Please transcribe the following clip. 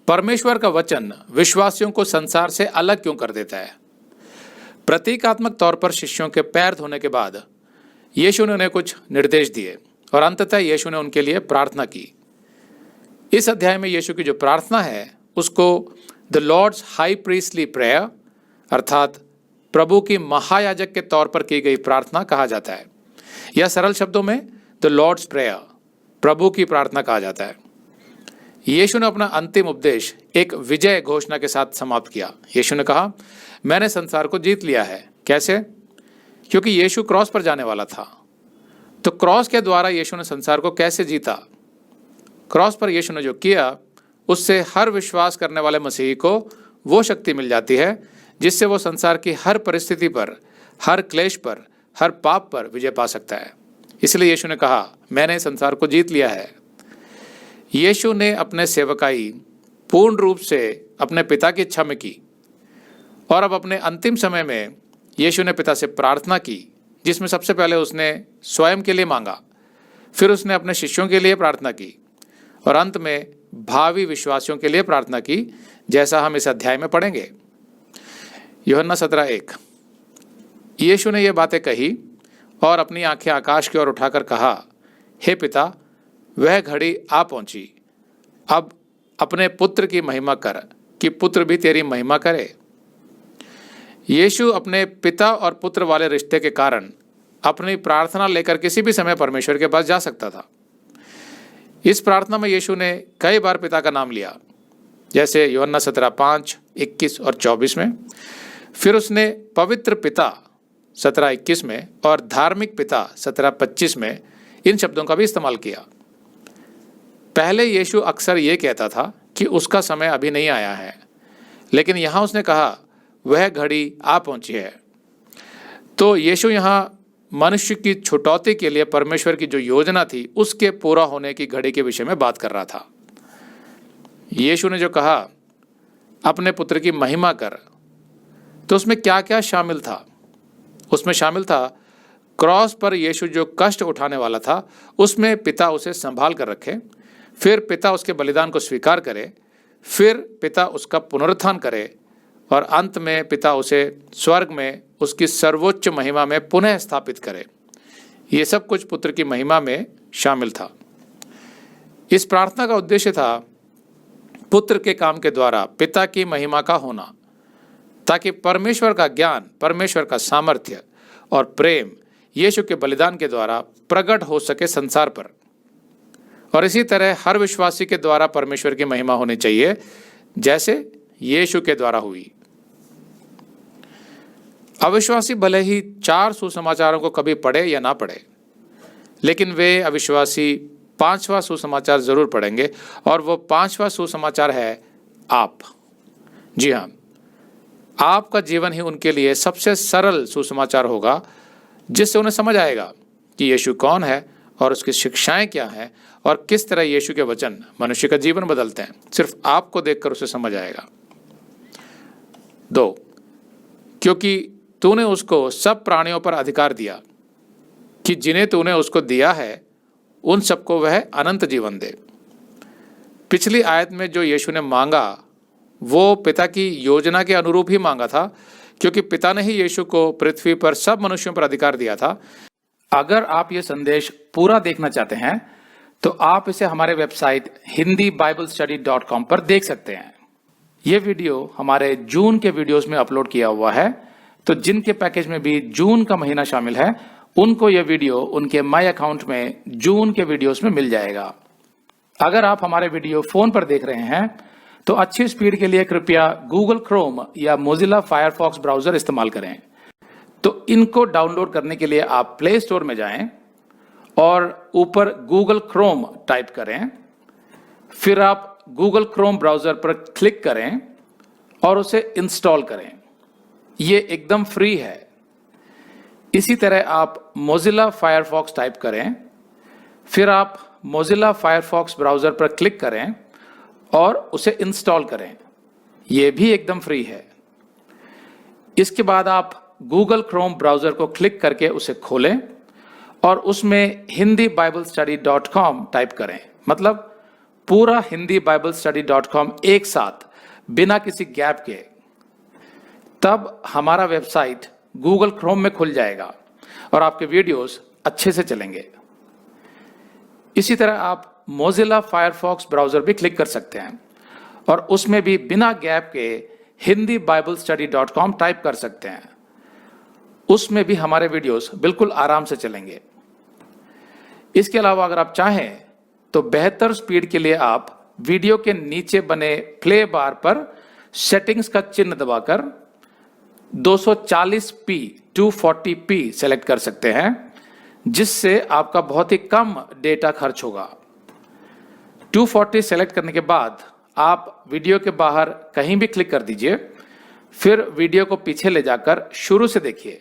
परमेश्वर का वचन विश्वासियों को संसार से अलग क्यों कर देता है? प्रतीकात्मक तौर पर शिष्यों के पैर धोने के बाद यीशु ने उन्हें कुछ निर्देश दिए और अंततः यीशु ने उनके लिए प्रार्थना की। इस अध्याय में यीशु की जो प्रार्थना है उसको the Lord's high priestly prayer अर्थात प्रभु की महायाजक के तौर पर की गई प्रार्थना कहा जाता है, या सरल शब्दों में द लॉर्ड्स प्रेयर, प्रभु की प्रार्थना कहा जाता है। यीशु ने अपना अंतिम उपदेश एक विजय घोषणा के साथ समाप्त किया। यीशु ने कहा, मैंने संसार को जीत लिया है। कैसे? क्योंकि यीशु क्रॉस पर जाने वाला था। तो क्रॉस के द्वारा यीशु ने संसार को कैसे जीता? क्रॉस पर यीशु ने जो किया उससे हर विश्वास करने वाले मसीही को वो शक्ति मिल जाती है जिससे वो संसार की हर परिस्थिति पर, हर क्लेश पर, हर पाप पर विजय पा सकता है। इसलिए यीशु ने कहा, मैंने संसार को जीत लिया है। यीशु ने अपने सेवकाई पूर्ण रूप से अपने पिता की इच्छा में की और अब अपने अंतिम समय में यीशु ने पिता से प्रार्थना की, जिसमें सबसे पहले उसने स्वयं के लिए मांगा, फिर उसने अपने शिष्यों के लिए प्रार्थना की और अंत में भावी विश्वासियों के लिए प्रार्थना की, जैसा हम इस अध्याय में पढ़ेंगे। यूहन्ना 17:1। यीशु ने ये बातें कही और अपनी आंखें आकाश की ओर उठाकर कहा, हे पिता, वह घड़ी आ पहुंची, अब अपने पुत्र की महिमा कर कि पुत्र भी तेरी महिमा करे। यीशु अपने पिता और पुत्र वाले रिश्ते के कारण अपनी प्रार्थना लेकर किसी भी समय परमेश्वर के पास जा सकता था। इस प्रार्थना में यीशु ने कई बार पिता का नाम लिया, जैसे यूहन्ना 17:5, 21 और 24 में। फिर उसने पवित्र पिता 17:21 में और धार्मिक पिता 17:25 में इन शब्दों का भी इस्तेमाल किया। पहले यीशु अक्सर ये कहता था कि उसका समय अभी नहीं आया है, लेकिन यहाँ उसने कहा वह घड़ी आ पहुंची है। तो यीशु यहाँ मनुष्य की छुटौती के लिए परमेश्वर की जो योजना थी उसके पूरा होने की घड़ी के विषय में बात कर रहा था। यीशु ने जो कहा अपने पुत्र की महिमा कर, तो उसमें क्या क्या शामिल था? उसमें शामिल था क्रॉस पर यीशु जो कष्ट उठाने वाला था उसमें पिता उसे संभाल कर रखे, फिर पिता उसके बलिदान को स्वीकार करे, फिर पिता उसका पुनरुत्थान करे और अंत में पिता उसे स्वर्ग में उसकी सर्वोच्च महिमा में पुनः स्थापित करे। ये सब कुछ पुत्र की महिमा में शामिल था। इस प्रार्थना का उद्देश्य था पुत्र के काम के द्वारा पिता की महिमा का होना, ताकि परमेश्वर का ज्ञान, परमेश्वर का सामर्थ्य और प्रेम यीशु के बलिदान के द्वारा प्रकट हो सके संसार पर। और इसी तरह हर विश्वासी के द्वारा परमेश्वर की महिमा होनी चाहिए, जैसे यीशु के द्वारा हुई। अविश्वासी भले ही 4 सुसमाचारों को कभी पढ़े या ना पढ़े, लेकिन वे अविश्वासी 5वां सुसमाचार जरूर पढ़ेंगे, और वो 5वां सुसमाचार है आप। जी हाँ, आपका जीवन ही उनके लिए सबसे सरल सुसमाचार होगा, जिससे उन्हें समझ आएगा कि यीशु कौन है और उसकी शिक्षाएं क्या हैं और किस तरह यीशु के वचन मनुष्य का जीवन बदलते हैं। सिर्फ आपको देखकर उसे समझ आएगा। 2, क्योंकि तूने उसको सब प्राणियों पर अधिकार दिया कि जिन्हें तूने उसको दिया है उन सबको वह अनंत जीवन दे। पिछली आयत में जो यीशु ने मांगा वो पिता की योजना के अनुरूप ही मांगा था, क्योंकि पिता ने ही यीशु को पृथ्वी पर सब मनुष्यों पर अधिकार दिया था। अगर आप ये संदेश पूरा देखना चाहते हैं तो आप इसे हमारे वेबसाइट hindiBiblestudy.com पर देख सकते हैं। ये वीडियो हमारे जून के वीडियोस में अपलोड किया हुआ है, तो जिनके पैकेज में भी जून का महीना शामिल है उनको ये वीडियो उनके माई अकाउंट में जून के वीडियोस में मिल जाएगा। अगर आप हमारे वीडियो फोन पर देख रहे हैं तो अच्छी स्पीड के लिए कृपया गूगल क्रोम या मोजिला फायरफॉक्स ब्राउजर इस्तेमाल करें। तो इनको डाउनलोड करने के लिए आप प्ले स्टोर में जाएं और ऊपर गूगल क्रोम टाइप करें, फिर आप गूगल क्रोम ब्राउजर पर क्लिक करें और उसे इंस्टॉल करें। ये एकदम फ्री है। इसी तरह आप मोजिला फायरफॉक्स टाइप करें, फिर आप मोजिला फायरफॉक्स ब्राउजर पर क्लिक करें और उसे इंस्टॉल करें। यह भी एकदम फ्री है। इसके बाद आप गूगल क्रोम ब्राउजर को क्लिक करके उसे खोलें और उसमें hindiBiblestudy.com टाइप करें, मतलब पूरा hindiBiblestudy.com एक साथ बिना किसी गैप के, तब हमारा वेबसाइट गूगल क्रोम में खुल जाएगा और आपके वीडियोस अच्छे से चलेंगे। इसी तरह आप मोजिला फायरफॉक्स ब्राउजर भी क्लिक कर सकते हैं और उसमें भी बिना गैप के hindiBiblestudy.com टाइप कर सकते हैं। उसमें भी हमारे वीडियोस बिल्कुल आराम से चलेंगे। इसके अलावा अगर आप चाहें तो बेहतर स्पीड के लिए आप वीडियो के नीचे बने प्ले बार पर सेटिंग्स का चिन्ह दबाकर 240p 240p सेलेक्ट कर सकते हैं, जिससे आपका बहुत ही कम डेटा खर्च होगा। 240 सेलेक्ट करने के बाद आप वीडियो के बाहर कहीं भी क्लिक कर दीजिए, फिर वीडियो को पीछे ले जाकर शुरू से देखिए।